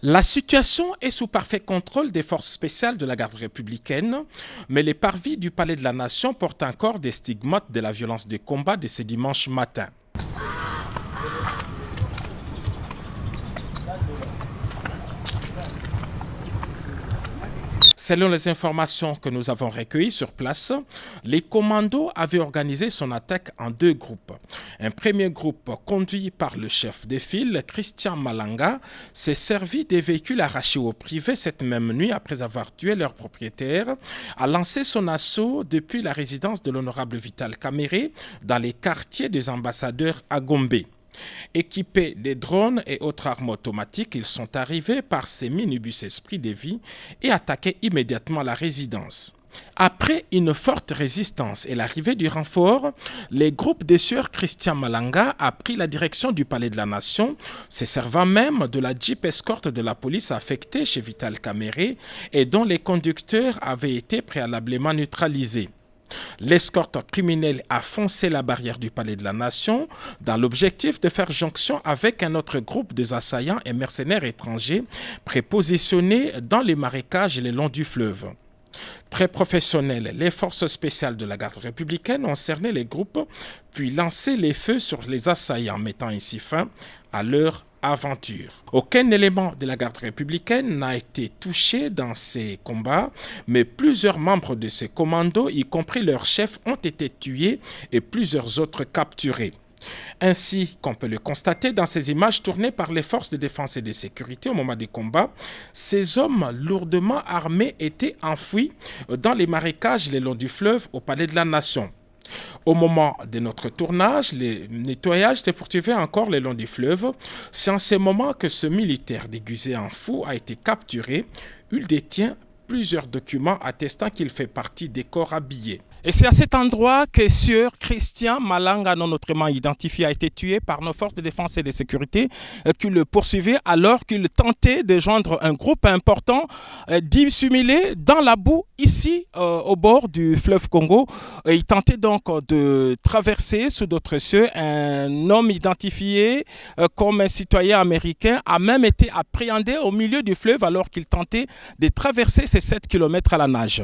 La situation est sous parfait contrôle des forces spéciales de la garde républicaine, mais les parvis du Palais de la Nation portent encore des stigmates de la violence des combats de ce dimanche matin. Selon les informations que nous avons recueillies sur place, les commandos avaient organisé son attaque en deux groupes. Un premier groupe, conduit par le chef de file, Christian Malanga, s'est servi des véhicules arrachés au privé cette même nuit après avoir tué leur propriétaire, a lancé son assaut depuis la résidence de l'honorable Vital Kamerhe dans les quartiers des ambassadeurs à Gombe. Équipés des drones et autres armes automatiques, ils sont arrivés par ces minibus Esprit de Vie et attaqué immédiatement la résidence. Après une forte résistance et l'arrivée du renfort, les groupes des sieurs Christian Malanga a pris la direction du Palais de la Nation, se servant même de la Jeep escorte de la police affectée chez Vital Kamerhe et dont les conducteurs avaient été préalablement neutralisés. L'escorte criminelle a foncé la barrière du Palais de la Nation dans l'objectif de faire jonction avec un autre groupe des assaillants et mercenaires étrangers prépositionnés dans les marécages le long du fleuve. Très professionnels, les forces spéciales de la garde républicaine ont cerné les groupes puis lancé les feux sur les assaillants, mettant ainsi fin à leur aventure. Aucun élément de la garde républicaine n'a été touché dans ces combats, mais plusieurs membres de ces commandos, y compris leur chef, ont été tués et plusieurs autres capturés. Ainsi qu'on peut le constater dans ces images tournées par les forces de défense et de sécurité au moment des combats, ces hommes lourdement armés étaient enfouis dans les marécages le long du fleuve au Palais de la Nation. Au moment de notre tournage, le nettoyage s'est poursuivi encore le long du fleuve. C'est en ce moment que ce militaire déguisé en fou a été capturé. Il détient plusieurs documents attestant qu'il fait partie des corps habillés. Et c'est à cet endroit que sieur Christian Malanga, non autrement identifié, a été tué par nos forces de défense et de sécurité qui le poursuivaient alors qu'il tentait de joindre un groupe important dissimulé dans la boue ici au bord du fleuve Congo. Il tentait donc de traverser sous d'autres cieux. Un homme identifié comme un citoyen américain a même été appréhendé au milieu du fleuve alors qu'il tentait de traverser ces 7 km à la nage.